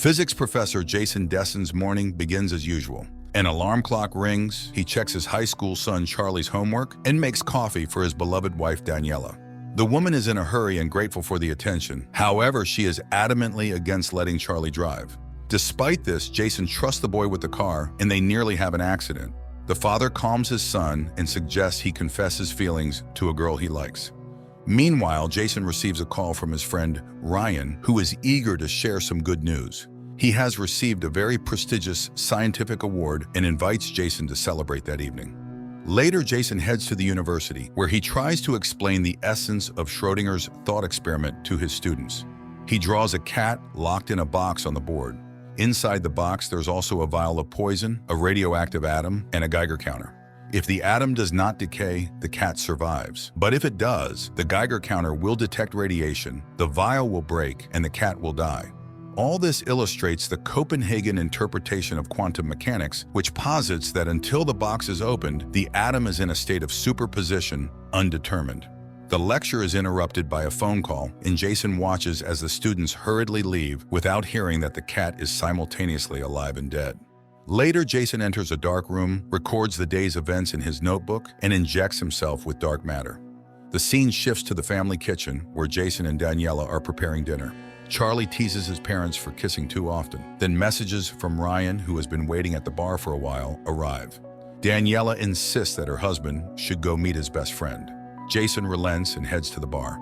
Physics professor Jason Desson's morning begins as usual. An alarm clock rings, he checks his high school son Charlie's homework, and makes coffee for his beloved wife Daniela. The woman is in a hurry and grateful for the attention. However, she is adamantly against letting Charlie drive. Despite this, Jason trusts the boy with the car, and they nearly have an accident. The father calms his son and suggests he confess his feelings to a girl he likes. Meanwhile, Jason receives a call from his friend Ryan, who is eager to share some good news. He has received a very prestigious scientific award and invites Jason to celebrate that evening. Later, Jason heads to the university, where he tries to explain the essence of Schrödinger's thought experiment to his students. He draws a cat locked in a box on the board. Inside the box, there's also a vial of poison, a radioactive atom, and a Geiger counter. If the atom does not decay, the cat survives. But if it does, the Geiger counter will detect radiation, the vial will break, and the cat will die. All this illustrates the Copenhagen interpretation of quantum mechanics, which posits that until the box is opened, the atom is in a state of superposition, undetermined. The lecture is interrupted by a phone call, and Jason watches as the students hurriedly leave without hearing that the cat is simultaneously alive and dead. Later, Jason enters a dark room, records the day's events in his notebook, and injects himself with dark matter. The scene shifts to the family kitchen, where Jason and Daniela are preparing dinner. Charlie teases his parents for kissing too often. Then messages from Ryan, who has been waiting at the bar for a while, arrive. Daniela insists that her husband should go meet his best friend. Jason relents and heads to the bar.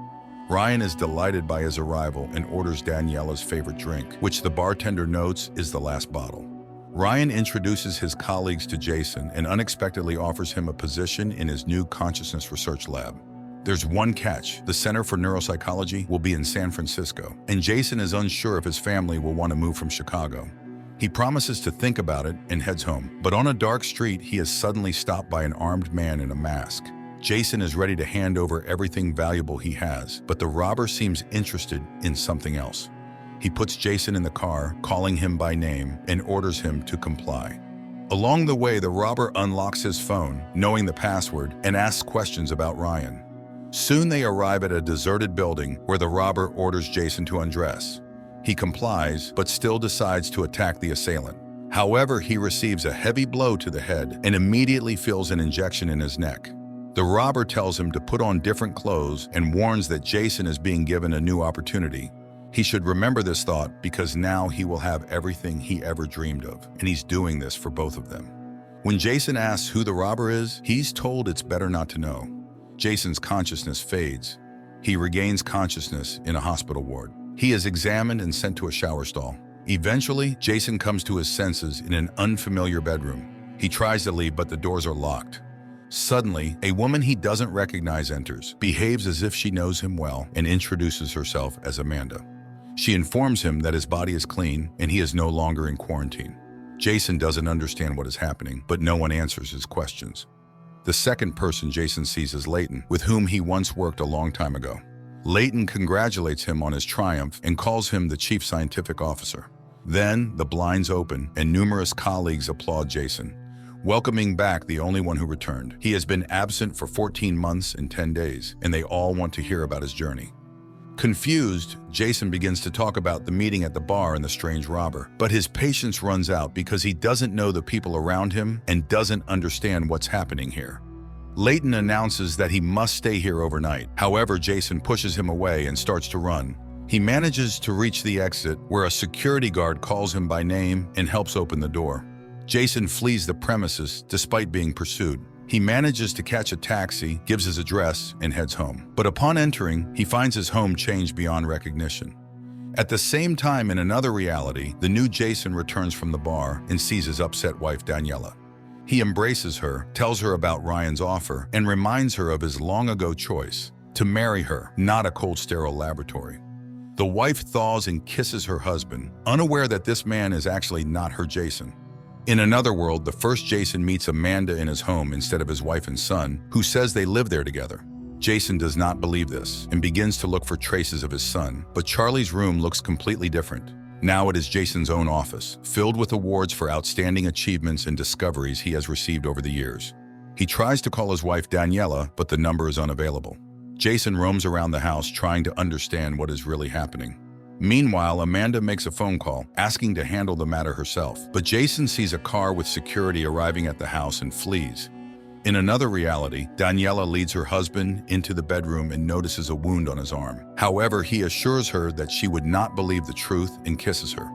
Ryan is delighted by his arrival and orders Daniela's favorite drink, which the bartender notes is the last bottle. Ryan introduces his colleagues to Jason and unexpectedly offers him a position in his new consciousness research lab. There's one catch: the Center for Neuropsychology will be in San Francisco, and Jason is unsure if his family will want to move from Chicago. He promises to think about it and heads home, but on a dark street, he is suddenly stopped by an armed man in a mask. Jason is ready to hand over everything valuable he has, but the robber seems interested in something else. He puts Jason in the car, calling him by name, and orders him to comply. Along the way, the robber unlocks his phone, knowing the password, and asks questions about Ryan. Soon they arrive at a deserted building where the robber orders Jason to undress. He complies, but still decides to attack the assailant. However, he receives a heavy blow to the head and immediately feels an injection in his neck. The robber tells him to put on different clothes and warns that Jason is being given a new opportunity. He should remember this thought because now he will have everything he ever dreamed of, and he's doing this for both of them. When Jason asks who the robber is, he's told it's better not to know. Jason's consciousness fades. He regains consciousness in a hospital ward. He is examined and sent to a shower stall. Eventually, Jason comes to his senses in an unfamiliar bedroom. He tries to leave, but the doors are locked. Suddenly, a woman he doesn't recognize enters, behaves as if she knows him well, and introduces herself as Amanda. She informs him that his body is clean and he is no longer in quarantine. Jason doesn't understand what is happening, but no one answers his questions. The second person Jason sees is Leighton, with whom he once worked a long time ago. Leighton congratulates him on his triumph and calls him the chief scientific officer. Then, the blinds open and numerous colleagues applaud Jason, welcoming back the only one who returned. He has been absent for 14 months and 10 days, and they all want to hear about his journey. Confused, Jason begins to talk about the meeting at the bar and the strange robber, but his patience runs out because he doesn't know the people around him and doesn't understand what's happening here. Leighton announces that he must stay here overnight. However, Jason pushes him away and starts to run. He manages to reach the exit, where a security guard calls him by name and helps open the door. Jason flees the premises despite being pursued. He manages to catch a taxi, gives his address, and heads home. But upon entering, he finds his home changed beyond recognition. At the same time, in another reality, the new Jason returns from the bar and sees his upset wife Daniela. He embraces her, tells her about Ryan's offer, and reminds her of his long-ago choice to marry her, not a cold, sterile laboratory. The wife thaws and kisses her husband, unaware that this man is actually not her Jason. In another world, the first Jason meets Amanda in his home instead of his wife and son, who says they live there together. Jason does not believe this and begins to look for traces of his son, but Charlie's room looks completely different. Now it is Jason's own office, filled with awards for outstanding achievements and discoveries he has received over the years. He tries to call his wife Daniela, but the number is unavailable. Jason roams around the house trying to understand what is really happening. Meanwhile, Amanda makes a phone call, asking to handle the matter herself. But Jason sees a car with security arriving at the house and flees. In another reality, Daniela leads her husband into the bedroom and notices a wound on his arm. However, he assures her that she would not believe the truth and kisses her.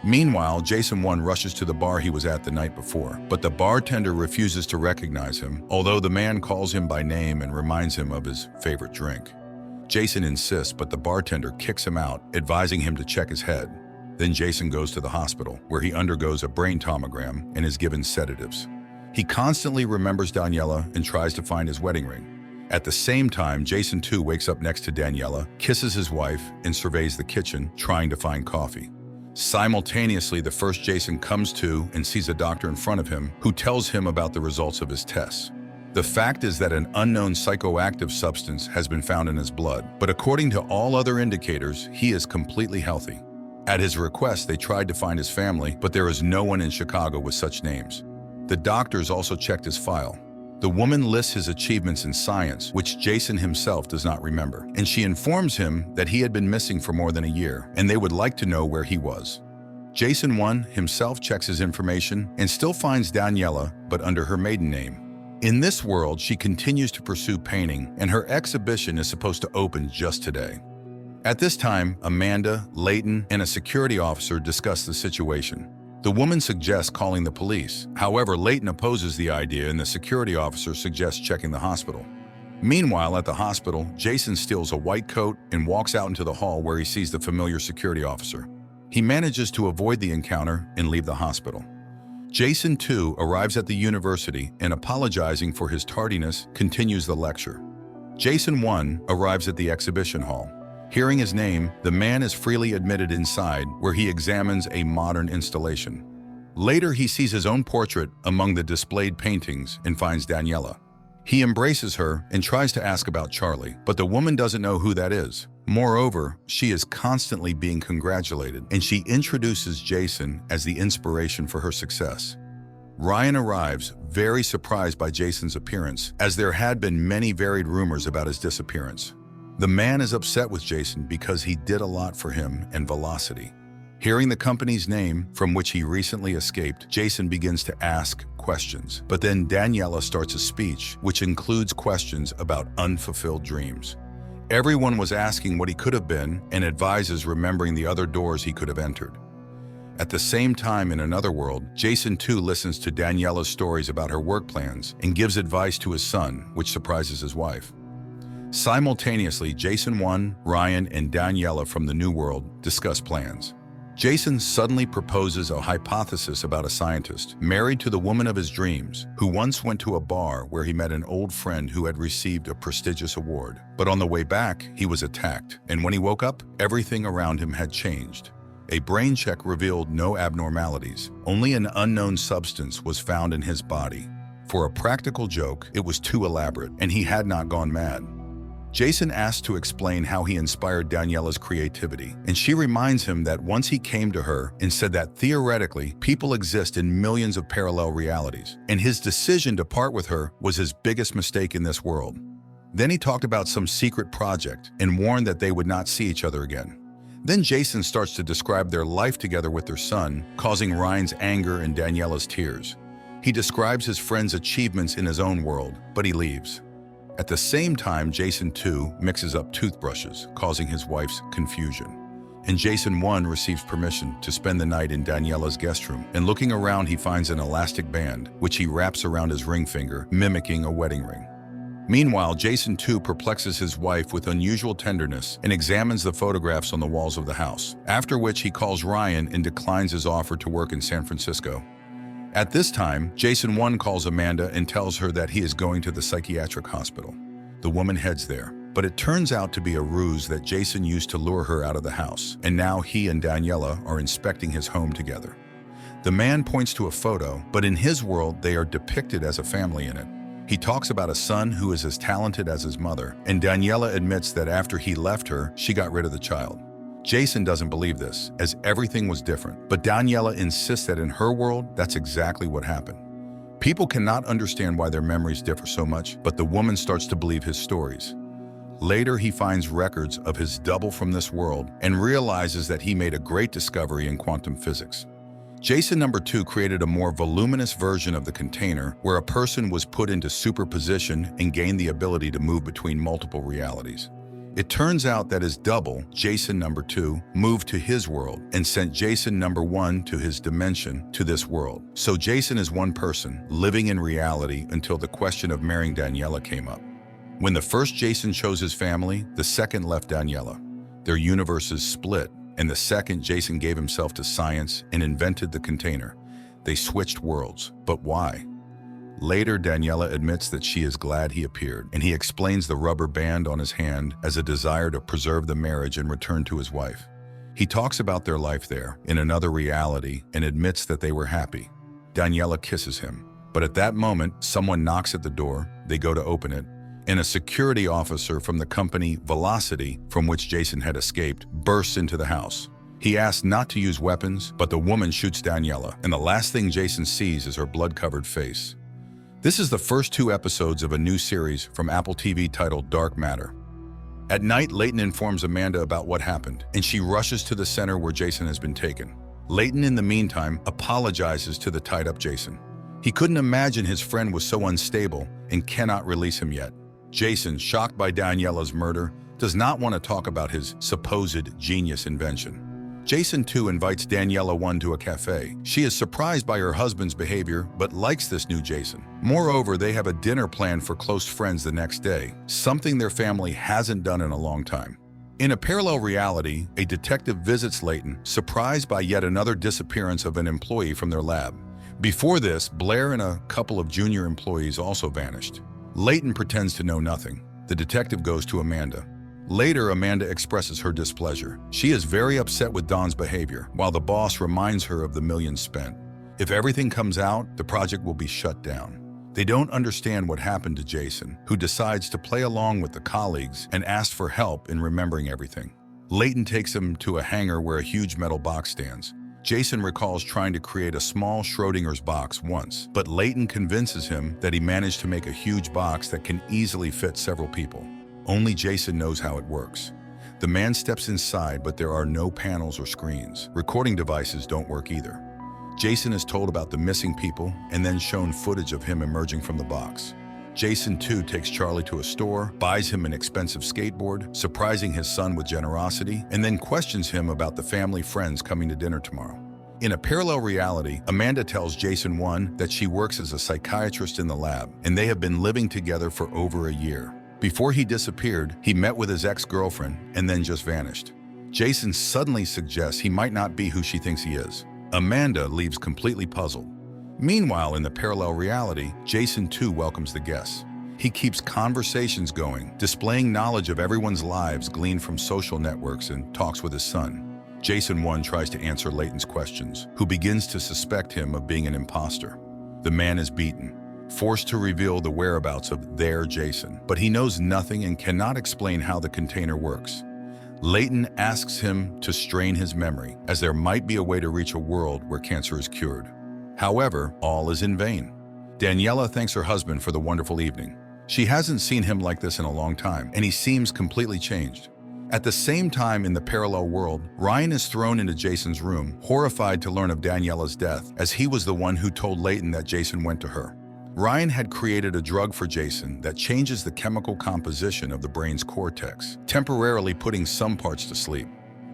Meanwhile, Jason 1 rushes to the bar he was at the night before, but the bartender refuses to recognize him, although the man calls him by name and reminds him of his favorite drink. Jason insists, but the bartender kicks him out, advising him to check his head. Then Jason goes to the hospital, where he undergoes a brain tomogram and is given sedatives. He constantly remembers Daniela and tries to find his wedding ring. At the same time, Jason 2 wakes up next to Daniela, kisses his wife, and surveys the kitchen, trying to find coffee. Simultaneously, the first Jason comes to and sees a doctor in front of him who tells him about the results of his tests. The fact is that an unknown psychoactive substance has been found in his blood, but according to all other indicators, he is completely healthy. At his request, they tried to find his family, but there is no one in Chicago with such names. The doctors also checked his file. The woman lists his achievements in science, which Jason himself does not remember, and she informs him that he had been missing for more than a year, and they would like to know where he was. Jason 1 himself checks his information and still finds Daniela, but under her maiden name. In this world, she continues to pursue painting, and her exhibition is supposed to open just today. At this time, Amanda, Leighton, and a security officer discuss the situation. The woman suggests calling the police. However, Leighton opposes the idea and the security officer suggests checking the hospital. Meanwhile, at the hospital, Jason steals a white coat and walks out into the hall where he sees the familiar security officer. He manages to avoid the encounter and leave the hospital. Jason 2 arrives at the university and, apologizing for his tardiness, continues the lecture. Jason 1 arrives at the exhibition hall. Hearing his name, the man is freely admitted inside, where he examines a modern installation. Later, he sees his own portrait among the displayed paintings and finds Daniela. He embraces her and tries to ask about Charlie, but the woman doesn't know who that is. Moreover, she is constantly being congratulated, and she introduces Jason as the inspiration for her success. Ryan arrives, very surprised by Jason's appearance, as there had been many varied rumors about his disappearance. The man is upset with Jason because he did a lot for him and Velocity. Hearing the company's name, from which he recently escaped, Jason begins to ask questions. But then Daniela starts a speech, which includes questions about unfulfilled dreams. Everyone was asking what he could have been and advises remembering the other doors he could have entered. At the same time, in another world, Jason 2 listens to Daniela's stories about her work plans and gives advice to his son, which surprises his wife. Simultaneously, Jason 1, Ryan, and Daniela from the New World discuss plans. Jason suddenly proposes a hypothesis about a scientist, married to the woman of his dreams, who once went to a bar where he met an old friend who had received a prestigious award. But on the way back, he was attacked, and when he woke up, everything around him had changed. A brain check revealed no abnormalities. Only an unknown substance was found in his body. For a practical joke, it was too elaborate, and he had not gone mad. Jason asks to explain how he inspired Daniela's creativity, and she reminds him that once he came to her and said that theoretically, people exist in millions of parallel realities, and his decision to part with her was his biggest mistake in this world. Then he talked about some secret project and warned that they would not see each other again. Then Jason starts to describe their life together with their son, causing Ryan's anger and Daniela's tears. He describes his friend's achievements in his own world, but he leaves. At the same time, Jason 2 mixes up toothbrushes, causing his wife's confusion. And Jason 1 receives permission to spend the night in Daniela's guest room, and looking around he finds an elastic band, which he wraps around his ring finger, mimicking a wedding ring. Meanwhile, Jason 2 perplexes his wife with unusual tenderness and examines the photographs on the walls of the house, after which he calls Ryan and declines his offer to work in San Francisco. At this time, Jason 1 calls Amanda and tells her that he is going to the psychiatric hospital. The woman heads there, but it turns out to be a ruse that Jason used to lure her out of the house, and now he and Daniela are inspecting his home together. The man points to a photo, but in his world they are depicted as a family in it. He talks about a son who is as talented as his mother, and Daniela admits that after he left her, she got rid of the child. Jason doesn't believe this, as everything was different, but Daniela insists that in her world, that's exactly what happened. People cannot understand why their memories differ so much, but the woman starts to believe his stories. Later, he finds records of his double from this world and realizes that he made a great discovery in quantum physics. Jason number 2 created a more voluminous version of the container where a person was put into superposition and gained the ability to move between multiple realities. It turns out that his double, Jason number 2, moved to his world and sent Jason number 1 to his dimension, to this world. So Jason is one person, living in reality until the question of marrying Daniela came up. When the first Jason chose his family, the second left Daniela. Their universes split, and the second Jason gave himself to science and invented the container. They switched worlds, but why? Later, Daniela admits that she is glad he appeared, and he explains the rubber band on his hand as a desire to preserve the marriage and return to his wife. He talks about their life there, in another reality, and admits that they were happy. Daniela kisses him, but at that moment, someone knocks at the door. They go to open it, and a security officer from the company Velocity, from which Jason had escaped, bursts into the house. He asks not to use weapons, but the woman shoots Daniela, and the last thing Jason sees is her blood-covered face. This is the first 2 episodes of a new series from Apple TV titled Dark Matter. At night, Leighton informs Amanda about what happened, and she rushes to the center where Jason has been taken. Leighton, in the meantime, apologizes to the tied-up Jason. He couldn't imagine his friend was so unstable and cannot release him yet. Jason, shocked by Daniela's murder, does not want to talk about his supposed genius invention. Jason, too, invites Daniela 1 to a cafe. She is surprised by her husband's behavior, but likes this new Jason. Moreover, they have a dinner planned for close friends the next day, something their family hasn't done in a long time. In a parallel reality, a detective visits Leighton, surprised by yet another disappearance of an employee from their lab. Before this, Blair and a couple of junior employees also vanished. Leighton pretends to know nothing. The detective goes to Amanda. Later, Amanda expresses her displeasure. She is very upset with Don's behavior, while the boss reminds her of the millions spent. If everything comes out, the project will be shut down. They don't understand what happened to Jason, who decides to play along with the colleagues and asks for help in remembering everything. Leighton takes him to a hangar where a huge metal box stands. Jason recalls trying to create a small Schrodinger's box once, but Leighton convinces him that he managed to make a huge box that can easily fit several people. Only Jason knows how it works. The man steps inside, but there are no panels or screens. Recording devices don't work either. Jason is told about the missing people and then shown footage of him emerging from the box. Jason, too, takes Charlie to a store, buys him an expensive skateboard, surprising his son with generosity, and then questions him about the family friends coming to dinner tomorrow. In a parallel reality, Amanda tells Jason 1 that she works as a psychiatrist in the lab, and they have been living together for over a year. Before he disappeared, he met with his ex-girlfriend and then just vanished. Jason suddenly suggests he might not be who she thinks he is. Amanda leaves completely puzzled. Meanwhile, in the parallel reality, Jason too welcomes the guests. He keeps conversations going, displaying knowledge of everyone's lives gleaned from social networks, and talks with his son. Jason 1 tries to answer Leighton's questions, who begins to suspect him of being an imposter. The man is beaten, forced to reveal the whereabouts of their Jason, but he knows nothing and cannot explain how the container works. Leighton asks him to strain his memory, as there might be a way to reach a world where cancer is cured. However, all is in vain. Daniela thanks her husband for the wonderful evening. She hasn't seen him like this in a long time, and he seems completely changed. At the same time, in the parallel world, Ryan is thrown into Jason's room, horrified to learn of Daniela's death, as he was the one who told Leighton that Jason went to her. Ryan had created a drug for Jason that changes the chemical composition of the brain's cortex, temporarily putting some parts to sleep.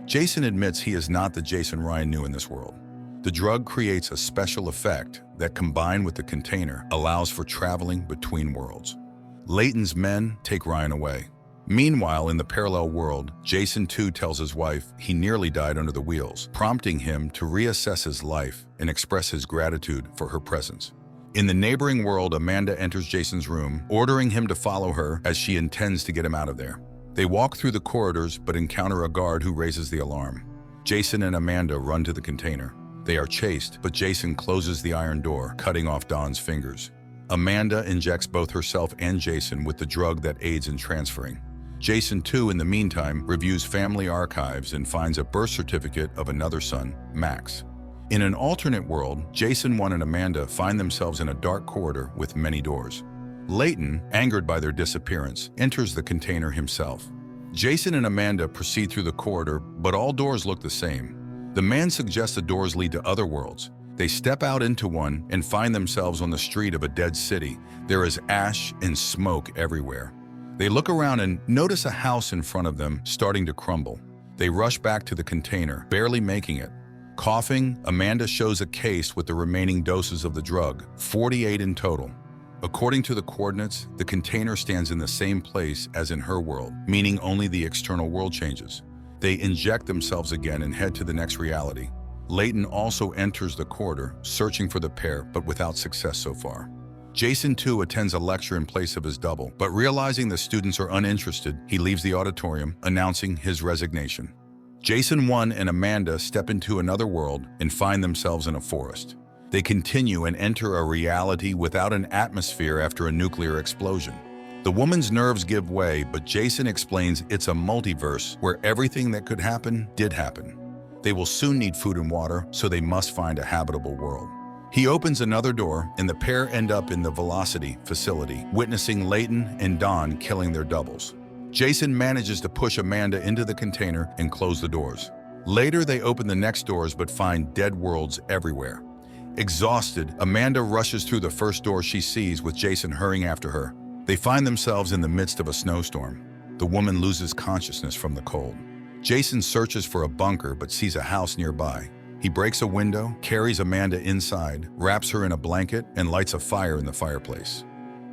Jason admits he is not the Jason Ryan knew in this world. The drug creates a special effect that, combined with the container, allows for traveling between worlds. Leighton's men take Ryan away. Meanwhile, in the parallel world, Jason too tells his wife he nearly died under the wheels, prompting him to reassess his life and express his gratitude for her presence. In the neighboring world, Amanda enters Jason's room, ordering him to follow her as she intends to get him out of there. They walk through the corridors but encounter a guard who raises the alarm. Jason and Amanda run to the container. They are chased, but Jason closes the iron door, cutting off Don's fingers. Amanda injects both herself and Jason with the drug that aids in transferring. Jason, too, in the meantime, reviews family archives and finds a birth certificate of another son, Max. In an alternate world, Jason 1 and Amanda find themselves in a dark corridor with many doors. Leighton, angered by their disappearance, enters the container himself. Jason and Amanda proceed through the corridor, but all doors look the same. The man suggests the doors lead to other worlds. They step out into one and find themselves on the street of a dead city. There is ash and smoke everywhere. They look around and notice a house in front of them starting to crumble. They rush back to the container, barely making it. Coughing, Amanda shows a case with the remaining doses of the drug, 48 in total. According to the coordinates, the container stands in the same place as in her world, meaning only the external world changes. They inject themselves again and head to the next reality. Leighton also enters the corridor, searching for the pair, but without success so far. Jason, too, attends a lecture in place of his double, but realizing the students are uninterested, he leaves the auditorium, announcing his resignation. Jason 1 and Amanda step into another world and find themselves in a forest. They continue and enter a reality without an atmosphere after a nuclear explosion. The woman's nerves give way, but Jason explains it's a multiverse where everything that could happen did happen. They will soon need food and water, so they must find a habitable world. He opens another door, and the pair end up in the Velocity facility, witnessing Leighton and Dawn killing their doubles. Jason manages to push Amanda into the container and close the doors. Later, they open the next doors but find dead worlds everywhere. Exhausted, Amanda rushes through the first door she sees, with Jason hurrying after her. They find themselves in the midst of a snowstorm. The woman loses consciousness from the cold. Jason searches for a bunker but sees a house nearby. He breaks a window, carries Amanda inside, wraps her in a blanket, and lights a fire in the fireplace.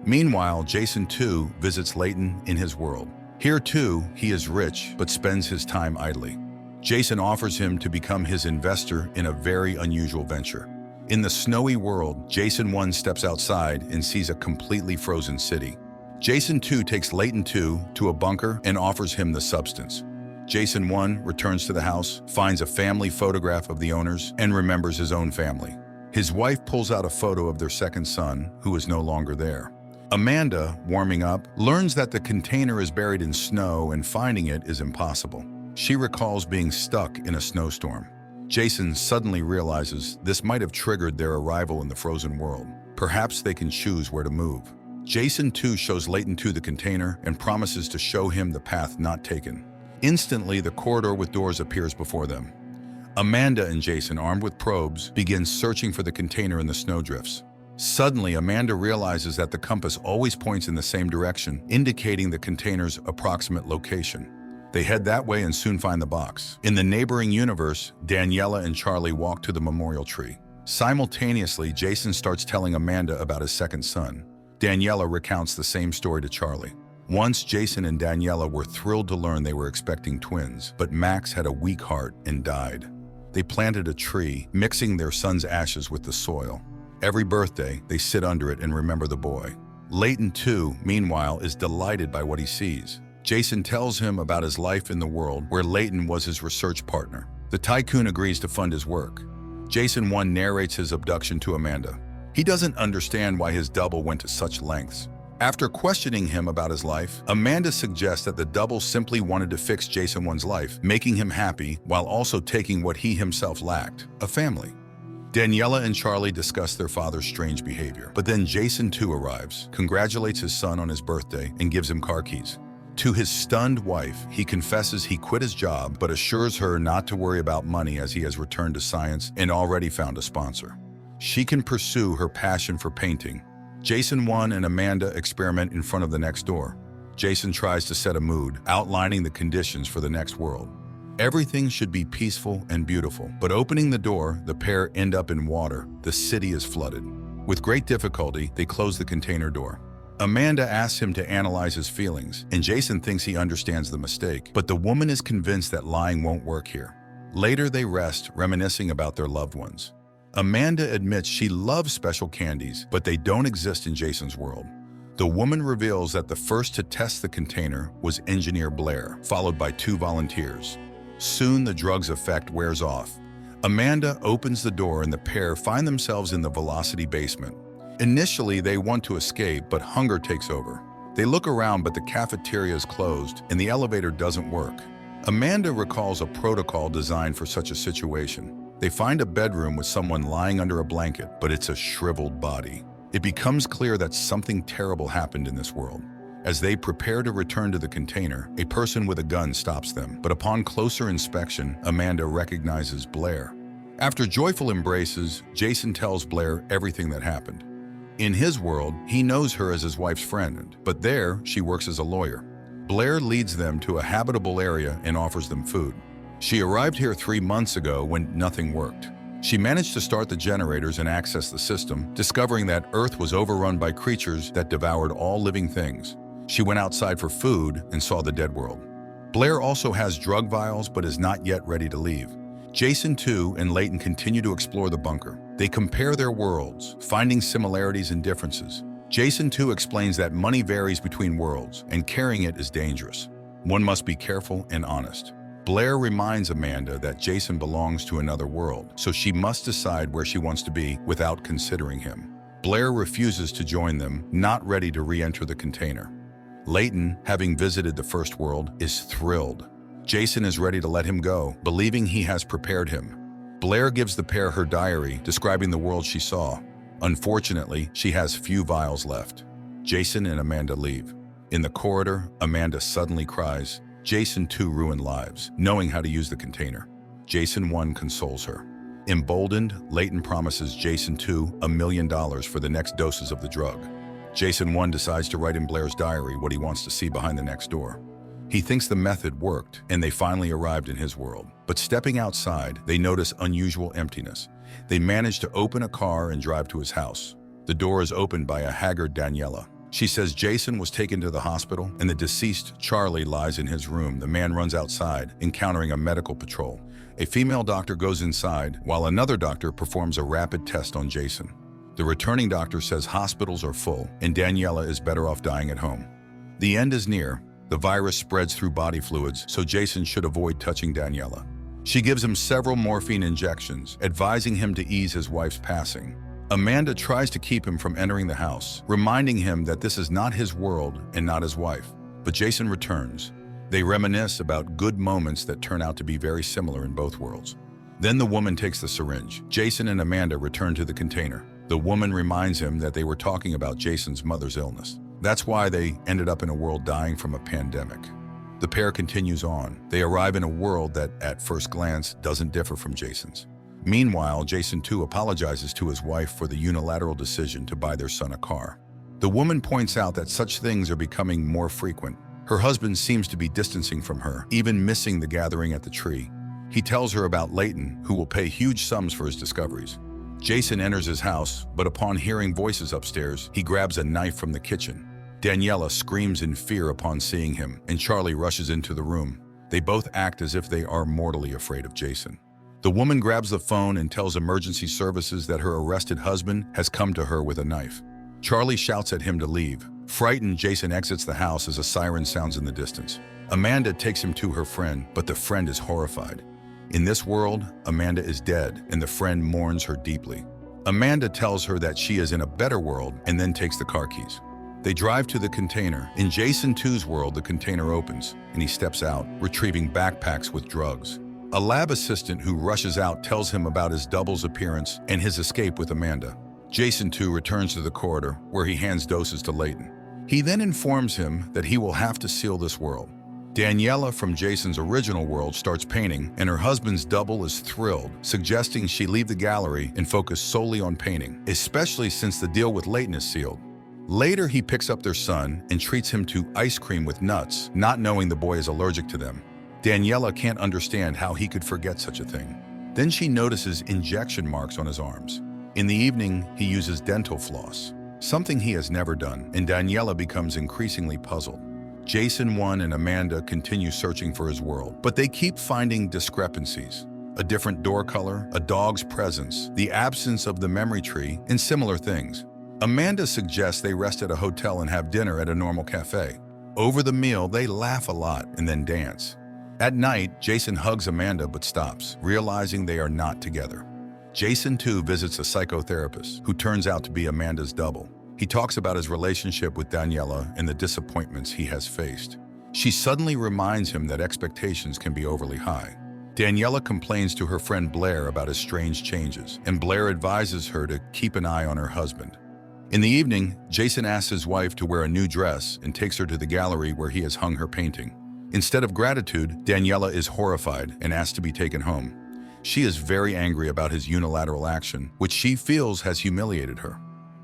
Meanwhile, Jason too visits Leighton in his world. Here too, he is rich but spends his time idly. Jason offers him to become his investor in a very unusual venture. In the snowy world, Jason 1 steps outside and sees a completely frozen city. Jason 2 takes Leighton 2 to a bunker and offers him the substance. Jason 1 returns to the house, finds a family photograph of the owners, and remembers his own family. His wife pulls out a photo of their second son, who is no longer there. Amanda, warming up, learns that the container is buried in snow and finding it is impossible. She recalls being stuck in a snowstorm. Jason suddenly realizes this might have triggered their arrival in the frozen world. Perhaps they can choose where to move. Jason 2 shows Leighton 2 the container and promises to show him the path not taken. Instantly, the corridor with doors appears before them. Amanda and Jason, armed with probes, begin searching for the container in the snowdrifts. Suddenly, Amanda realizes that the compass always points in the same direction, indicating the container's approximate location. They head that way and soon find the box. In the neighboring universe, Daniela and Charlie walk to the memorial tree. Simultaneously, Jason starts telling Amanda about his second son. Daniela recounts the same story to Charlie. Once, Jason and Daniela were thrilled to learn they were expecting twins, but Max had a weak heart and died. They planted a tree, mixing their son's ashes with the soil. Every birthday, they sit under it and remember the boy. Leighton, too, meanwhile, is delighted by what he sees. Jason tells him about his life in the world where Leighton was his research partner. The tycoon agrees to fund his work. Jason 1 narrates his abduction to Amanda. He doesn't understand why his double went to such lengths. After questioning him about his life, Amanda suggests that the double simply wanted to fix Jason 1's life, making him happy while also taking what he himself lacked, a family. Daniela and Charlie discuss their father's strange behavior, but then Jason 2 arrives, congratulates his son on his birthday, and gives him car keys. To his stunned wife, he confesses he quit his job but assures her not to worry about money as he has returned to science and already found a sponsor. She can pursue her passion for painting. Jason 1 and Amanda experiment in front of the next door. Jason tries to set a mood, outlining the conditions for the next world. Everything should be peaceful and beautiful, but opening the door, the pair end up in water. The city is flooded. With great difficulty, they close the container door. Amanda asks him to analyze his feelings, and Jason thinks he understands the mistake, but the woman is convinced that lying won't work here. Later, they rest, reminiscing about their loved ones. Amanda admits she loves special candies, but they don't exist in Jason's world. The woman reveals that the first to test the container was Engineer Blair, followed by 2 volunteers. Soon, the drug's effect wears off. Amanda opens the door and the pair find themselves in the Velocity basement. Initially, they want to escape, but hunger takes over. They look around, but the cafeteria is closed and the elevator doesn't work. Amanda recalls a protocol designed for such a situation. They find a bedroom with someone lying under a blanket, but it's a shriveled body. It becomes clear that something terrible happened in this world. As they prepare to return to the container, a person with a gun stops them, but upon closer inspection, Amanda recognizes Blair. After joyful embraces, Jason tells Blair everything that happened. In his world, he knows her as his wife's friend, but there, she works as a lawyer. Blair leads them to a habitable area and offers them food. She arrived here 3 months ago when nothing worked. She managed to start the generators and access the system, discovering that Earth was overrun by creatures that devoured all living things. She went outside for food and saw the dead world. Blair also has drug vials but is not yet ready to leave. Jason, too, and Layton continue to explore the bunker. They compare their worlds, finding similarities and differences. Jason, too, explains that money varies between worlds, and carrying it is dangerous. One must be careful and honest. Blair reminds Amanda that Jason belongs to another world, so she must decide where she wants to be without considering him. Blair refuses to join them, not ready to re-enter the container. Layton, having visited the first world, is thrilled. Jason is ready to let him go, believing he has prepared him. Blair gives the pair her diary, describing the world she saw. Unfortunately, she has few vials left. Jason and Amanda leave. In the corridor, Amanda suddenly cries. Jason, too, ruined lives, knowing how to use the container. Jason 1 consoles her. Emboldened, Layton promises Jason 2 $1 million for the next doses of the drug. Jason 1 decides to write in Blair's diary what he wants to see behind the next door. He thinks the method worked, and they finally arrived in his world. But stepping outside, they notice unusual emptiness. They manage to open a car and drive to his house. The door is opened by a haggard Daniela. She says Jason was taken to the hospital, and the deceased, Charlie, lies in his room. The man runs outside, encountering a medical patrol. A female doctor goes inside, while another doctor performs a rapid test on Jason. The returning doctor says hospitals are full, and Daniela is better off dying at home. The end is near. The virus spreads through body fluids, so Jason should avoid touching Daniela. She gives him several morphine injections, advising him to ease his wife's passing. Amanda tries to keep him from entering the house, reminding him that this is not his world and not his wife. But Jason returns. They reminisce about good moments that turn out to be very similar in both worlds. Then the woman takes the syringe. Jason and Amanda return to the container. The woman reminds him that they were talking about Jason's mother's illness. That's why they ended up in a world dying from a pandemic. The pair continues on. They arrive in a world that, at first glance, doesn't differ from Jason's. Meanwhile, Jason, too, apologizes to his wife for the unilateral decision to buy their son a car. The woman points out that such things are becoming more frequent. Her husband seems to be distancing from her, even missing the gathering at the tree. He tells her about Layton, who will pay huge sums for his discoveries. Jason enters his house, but upon hearing voices upstairs, he grabs a knife from the kitchen. Daniela screams in fear upon seeing him, and Charlie rushes into the room. They both act as if they are mortally afraid of Jason. The woman grabs the phone and tells emergency services that her arrested husband has come to her with a knife. Charlie shouts at him to leave. Frightened, Jason exits the house as a siren sounds in the distance. Amanda takes him to her friend, but the friend is horrified. In this world, Amanda is dead, and the friend mourns her deeply. Amanda tells her that she is in a better world and then takes the car keys. They drive to the container. In Jason 2's world, the container opens, and he steps out, retrieving backpacks with drugs. A lab assistant who rushes out tells him about his double's appearance and his escape with Amanda. Jason 2 returns to the corridor, where he hands doses to Layton. He then informs him that he will have to seal this world. Daniela from Jason's original world starts painting, and her husband's double is thrilled, suggesting she leave the gallery and focus solely on painting, especially since the deal with Layton is sealed. Later, he picks up their son and treats him to ice cream with nuts, not knowing the boy is allergic to them. Daniela can't understand how he could forget such a thing. Then she notices injection marks on his arms. In the evening, he uses dental floss, something he has never done, and Daniela becomes increasingly puzzled. Jason 1 and Amanda continue searching for his world, but they keep finding discrepancies. A different door color, a dog's presence, the absence of the memory tree, and similar things. Amanda suggests they rest at a hotel and have dinner at a normal cafe. Over the meal, they laugh a lot and then dance. At night, Jason hugs Amanda but stops, realizing they are not together. Jason 2 visits a psychotherapist, who turns out to be Amanda's double. He talks about his relationship with Daniela and the disappointments he has faced. She suddenly reminds him that expectations can be overly high. Daniela complains to her friend Blair about his strange changes, and Blair advises her to keep an eye on her husband. In the evening, Jason asks his wife to wear a new dress and takes her to the gallery where he has hung her painting. Instead of gratitude, Daniela is horrified and asks to be taken home. She is very angry about his unilateral action, which she feels has humiliated her.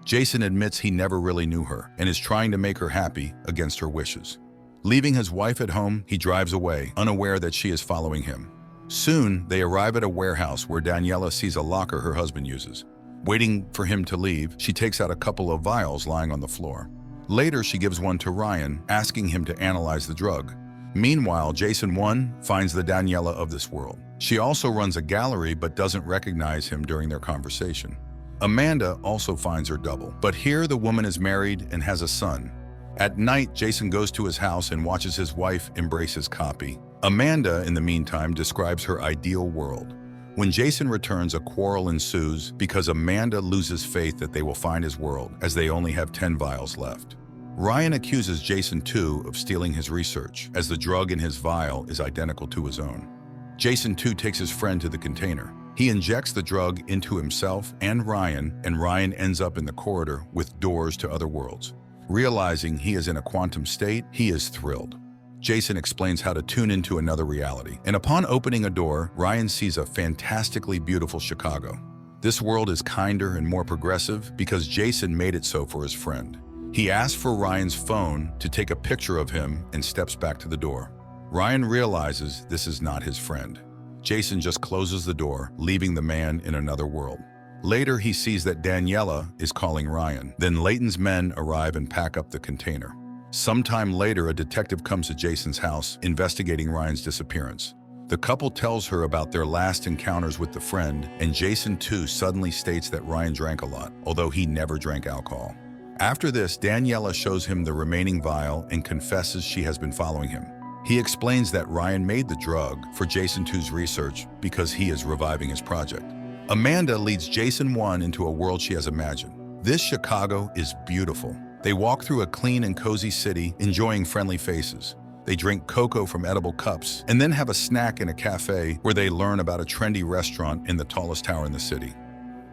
Jason admits he never really knew her and is trying to make her happy against her wishes. Leaving his wife at home, he drives away, unaware that she is following him. Soon, they arrive at a warehouse where Daniela sees a locker her husband uses. Waiting for him to leave, she takes out a couple of vials lying on the floor. Later, she gives one to Ryan, asking him to analyze the drug. Meanwhile, Jason 1 finds the Daniela of this world. She also runs a gallery but doesn't recognize him during their conversation. Amanda also finds her double, but here the woman is married and has a son. At night, Jason goes to his house and watches his wife embrace his copy. Amanda, in the meantime, describes her ideal world. When Jason returns, a quarrel ensues because Amanda loses faith that they will find his world, as they only have 10 vials left. Ryan accuses Jason 2 of stealing his research, as the drug in his vial is identical to his own. Jason 2 takes his friend to the container. He injects the drug into himself and Ryan ends up in the corridor with doors to other worlds. Realizing he is in a quantum state, he is thrilled. Jason explains how to tune into another reality, and upon opening a door, Ryan sees a fantastically beautiful Chicago. This world is kinder and more progressive because Jason made it so for his friend. He asks for Ryan's phone to take a picture of him and steps back to the door. Ryan realizes this is not his friend. Jason just closes the door, leaving the man in another world. Later, he sees that Daniela is calling Ryan. Then Layton's men arrive and pack up the container. Sometime later, a detective comes to Jason's house, investigating Ryan's disappearance. The couple tells her about their last encounters with the friend, and Jason too suddenly states that Ryan drank a lot, although he never drank alcohol. After this, Daniela shows him the remaining vial and confesses she has been following him. He explains that Ryan made the drug for Jason 2's research because he is reviving his project. Amanda leads Jason 1 into a world she has imagined. This Chicago is beautiful. They walk through a clean and cozy city, enjoying friendly faces. They drink cocoa from edible cups, and then have a snack in a cafe where they learn about a trendy restaurant in the tallest tower in the city.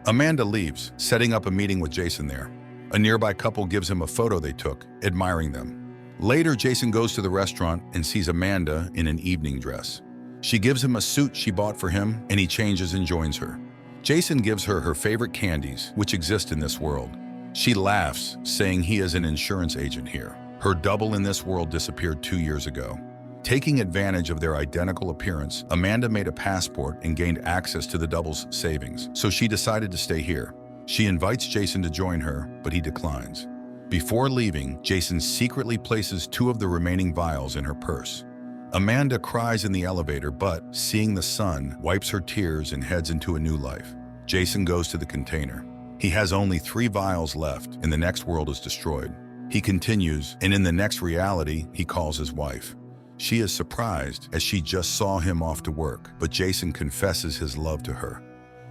Amanda leaves, setting up a meeting with Jason there. A nearby couple gives him a photo they took, admiring them. Later, Jason goes to the restaurant and sees Amanda in an evening dress. She gives him a suit she bought for him, and he changes and joins her. Jason gives her her favorite candies, which exist in this world. She laughs, saying he is an insurance agent here. Her double in this world disappeared 2 years ago. Taking advantage of their identical appearance, Amanda made a passport and gained access to the double's savings, so she decided to stay here. She invites Jason to join her, but he declines. Before leaving, Jason secretly places 2 of the remaining vials in her purse. Amanda cries in the elevator, but, seeing the sun, wipes her tears and heads into a new life. Jason goes to the container. He has only 3 vials left, and the next world is destroyed. He continues, and in the next reality, he calls his wife. She is surprised, as she just saw him off to work, but Jason confesses his love to her.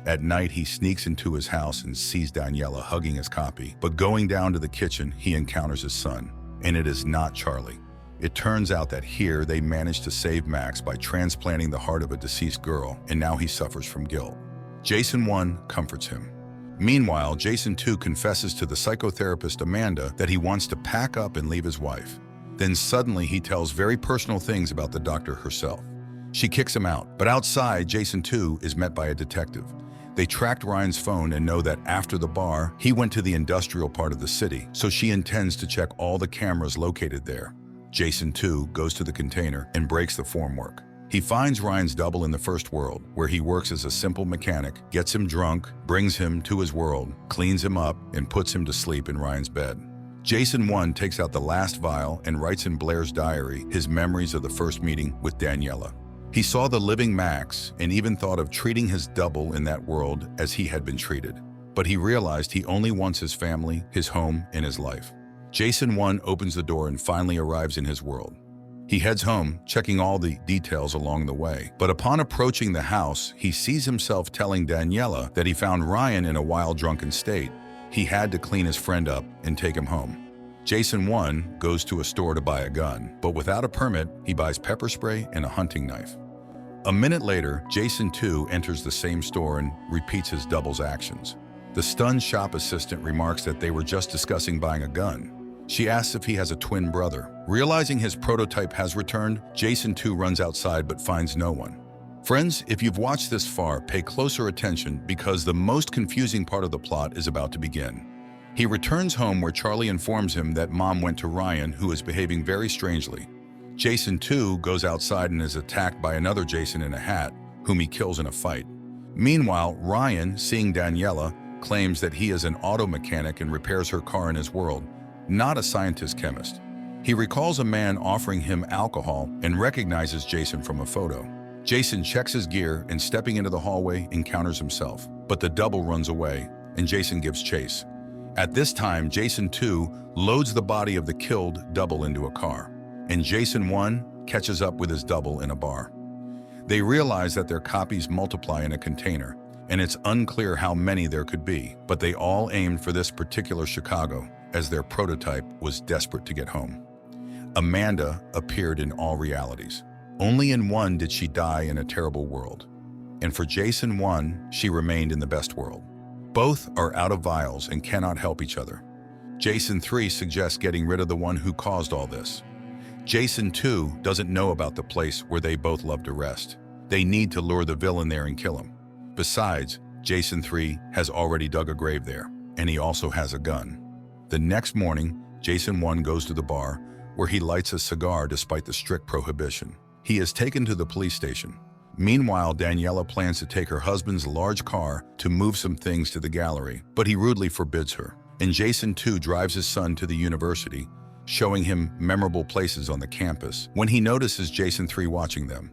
At night, he sneaks into his house and sees Daniela hugging his copy, but going down to the kitchen, he encounters his son, and it is not Charlie. It turns out that here they managed to save Max by transplanting the heart of a deceased girl, and now he suffers from guilt. Jason 1 comforts him. Meanwhile, Jason 2 confesses to the psychotherapist Amanda that he wants to pack up and leave his wife. Then suddenly he tells very personal things about the doctor herself. She kicks him out, but outside, Jason 2 is met by a detective. They tracked Ryan's phone and know that after the bar, he went to the industrial part of the city, so she intends to check all the cameras located there. Jason 2 goes to the container and breaks the formwork. He finds Ryan's double in the first world, where he works as a simple mechanic, gets him drunk, brings him to his world, cleans him up, and puts him to sleep in Ryan's bed. Jason 1 takes out the last vial and writes in Blair's diary his memories of the first meeting with Daniela. He saw the living Max and even thought of treating his double in that world as he had been treated. But he realized he only wants his family, his home, and his life. Jason 1 opens the door and finally arrives in his world. He heads home, checking all the details along the way. But upon approaching the house, he sees himself telling Daniela that he found Ryan in a wild, drunken state. He had to clean his friend up and take him home. Jason 1 goes to a store to buy a gun, but without a permit, he buys pepper spray and a hunting knife. A minute later, Jason 2 enters the same store and repeats his double's actions. The stunned shop assistant remarks that they were just discussing buying a gun. She asks if he has a twin brother. Realizing his prototype has returned, Jason too runs outside but finds no one. Friends, if you've watched this far, pay closer attention because the most confusing part of the plot is about to begin. He returns home where Charlie informs him that Mom went to Ryan, who is behaving very strangely. Jason too goes outside and is attacked by another Jason in a hat, whom he kills in a fight. Meanwhile, Ryan, seeing Daniela, claims that he is an auto mechanic and repairs her car in his world, not a scientist-chemist. He recalls a man offering him alcohol and recognizes Jason from a photo. Jason checks his gear and, stepping into the hallway, encounters himself. But the double runs away, and Jason gives chase. At this time, Jason 2 loads the body of the killed double into a car, and Jason 1 catches up with his double in a bar. They realize that their copies multiply in a container, and it's unclear how many there could be, but they all aimed for this particular Chicago, as their prototype was desperate to get home. Amanda appeared in all realities. Only in one did she die in a terrible world. And for Jason 1, she remained in the best world. Both are out of vials and cannot help each other. Jason 3 suggests getting rid of the one who caused all this. Jason 2 doesn't know about the place where they both love to rest. They need to lure the villain there and kill him. Besides, Jason 3 has already dug a grave there, and he also has a gun. The next morning, Jason 1 goes to the bar, where he lights a cigar despite the strict prohibition. He is taken to the police station. Meanwhile, Daniela plans to take her husband's large car to move some things to the gallery, but he rudely forbids her. And Jason 2 drives his son to the university, showing him memorable places on the campus, when he notices Jason 3 watching them.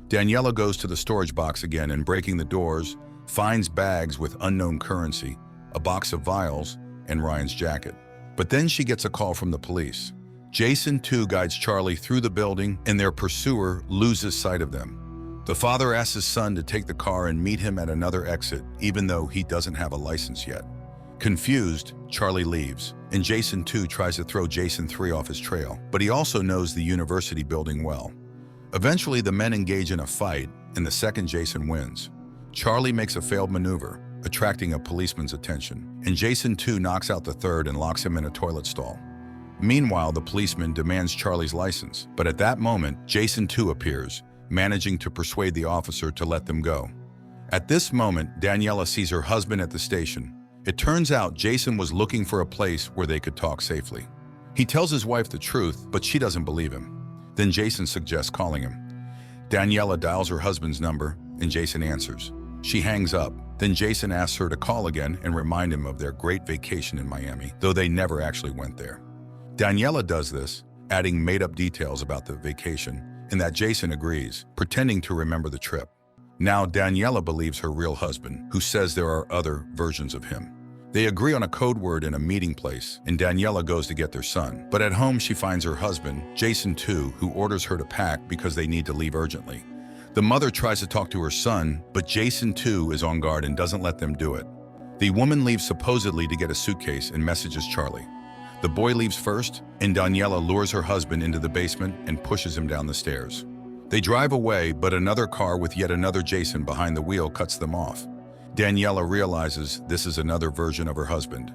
Daniela goes to the storage box again and, breaking the doors, finds bags with unknown currency, a box of vials, and Ryan's jacket. But then she gets a call from the police. Jason 2 guides Charlie through the building, and their pursuer loses sight of them. The father asks his son to take the car and meet him at another exit, even though he doesn't have a license yet. Confused, Charlie leaves, and Jason 2 tries to throw Jason 3 off his trail, but he also knows the university building well. Eventually, the men engage in a fight, and the second Jason wins. Charlie makes a failed maneuver, attracting a policeman's attention, and Jason 2 knocks out the third and locks him in a toilet stall. Meanwhile, the policeman demands Charlie's license, but at that moment, Jason 2 appears, managing to persuade the officer to let them go. At this moment, Daniela sees her husband at the station. It turns out Jason was looking for a place where they could talk safely. He tells his wife the truth, but she doesn't believe him. Then Jason suggests calling him. Daniela dials her husband's number, and Jason answers. She hangs up. Then Jason asks her to call again and remind him of their great vacation in Miami, though they never actually went there. Daniela does this, adding made-up details about the vacation, and that Jason agrees, pretending to remember the trip. Now Daniela believes her real husband, who says there are other versions of him. They agree on a code word in a meeting place, and Daniela goes to get their son. But at home, she finds her husband, Jason 2, who orders her to pack because they need to leave urgently. The mother tries to talk to her son, but Jason 2 is on guard and doesn't let them do it. The woman leaves supposedly to get a suitcase and messages Charlie. The boy leaves first, and Daniela lures her husband into the basement and pushes him down the stairs. They drive away, but another car with yet another Jason behind the wheel cuts them off. Daniela realizes this is another version of her husband.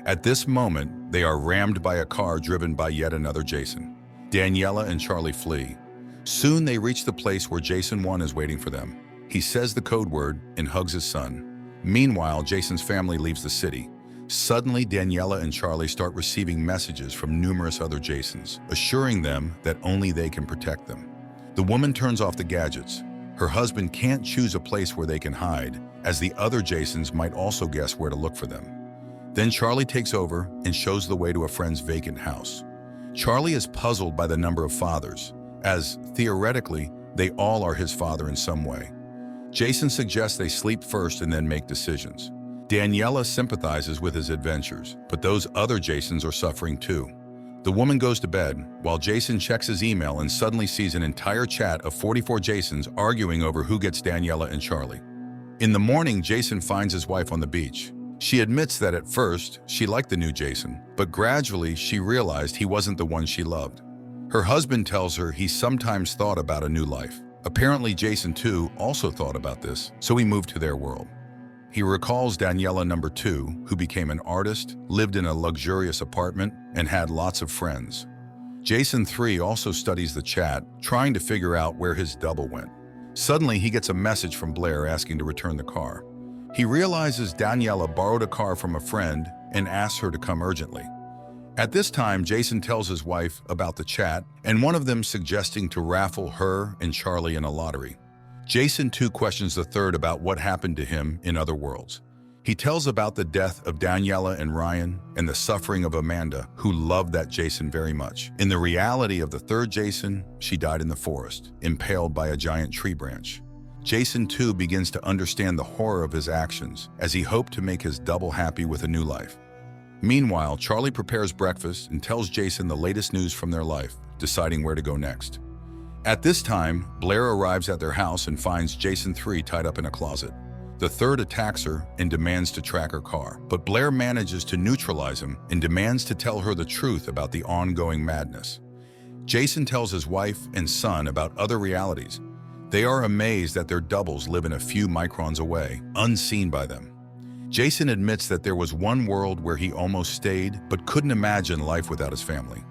At this moment, they are rammed by a car driven by yet another Jason. Daniela and Charlie flee. Soon they reach the place where Jason 1 is waiting for them. He says the code word and hugs his son. Meanwhile, Jason's family leaves the city. Suddenly, Daniela and Charlie start receiving messages from numerous other Jasons, assuring them that only they can protect them. The woman turns off the gadgets. Her husband can't choose a place where they can hide, as the other Jasons might also guess where to look for them. Then Charlie takes over and shows the way to a friend's vacant house. Charlie is puzzled by the number of fathers, as, theoretically, they all are his father in some way. Jason suggests they sleep first and then make decisions. Daniela sympathizes with his adventures, but those other Jasons are suffering too. The woman goes to bed, while Jason checks his email and suddenly sees an entire chat of 44 Jasons arguing over who gets Daniela and Charlie. In the morning, Jason finds his wife on the beach. She admits that at first, she liked the new Jason, but gradually she realized he wasn't the one she loved. Her husband tells her he sometimes thought about a new life. Apparently, Jason 2 also thought about this, so he moved to their world. He recalls Daniela number 2, who became an artist, lived in a luxurious apartment, and had lots of friends. Jason 3 also studies the chat, trying to figure out where his double went. Suddenly, he gets a message from Blair asking to return the car. He realizes Daniela borrowed a car from a friend and asks her to come urgently. At this time, Jason tells his wife about the chat and one of them suggesting to raffle her and Charlie in a lottery. Jason too questions the third about what happened to him in other worlds. He tells about the death of Daniela and Ryan and the suffering of Amanda, who loved that Jason very much. In the reality of the third Jason, she died in the forest, impaled by a giant tree branch. Jason too begins to understand the horror of his actions as he hoped to make his double happy with a new life. Meanwhile, Charlie prepares breakfast and tells Jason the latest news from their life, deciding where to go next. At this time, Blair arrives at their house and finds Jason 3 tied up in a closet. The third attacks her and demands to track her car, but Blair manages to neutralize him and demands to tell her the truth about the ongoing madness. Jason tells his wife and son about other realities. They are amazed that their doubles live in a few microns away, unseen by them. Jason admits that there was one world where he almost stayed, but couldn't imagine life without his family.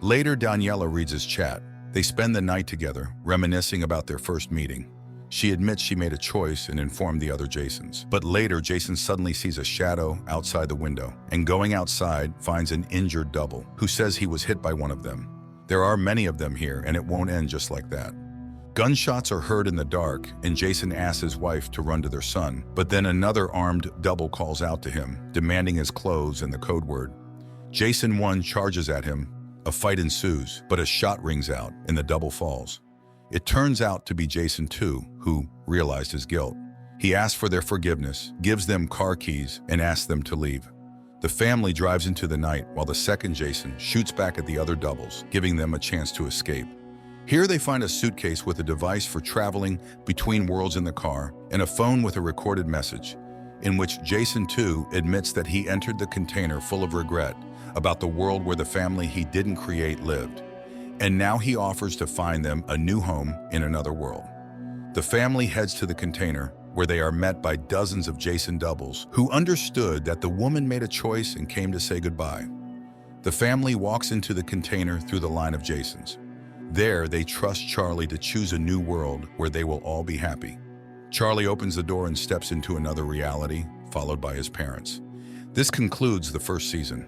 Later, Daniela reads his chat. They spend the night together, reminiscing about their first meeting. She admits she made a choice and informed the other Jasons. But later, Jason suddenly sees a shadow outside the window, and going outside, finds an injured double, who says he was hit by one of them. There are many of them here, and it won't end just like that. Gunshots are heard in the dark, and Jason asks his wife to run to their son, but then another armed double calls out to him, demanding his clothes and the code word. Jason 1 charges at him. A fight ensues, but a shot rings out, and the double falls. It turns out to be Jason 2, who realized his guilt. He asks for their forgiveness, gives them car keys, and asks them to leave. The family drives into the night, while the second Jason shoots back at the other doubles, giving them a chance to escape. Here they find a suitcase with a device for traveling between worlds in the car and a phone with a recorded message, in which Jason 2 admits that he entered the container full of regret about the world where the family he didn't create lived. And now he offers to find them a new home in another world. The family heads to the container, where they are met by dozens of Jason doubles who understood that the woman made a choice and came to say goodbye. The family walks into the container through the line of Jasons. There, they trust Charlie to choose a new world where they will all be happy. Charlie opens the door and steps into another reality, followed by his parents. This concludes the first season.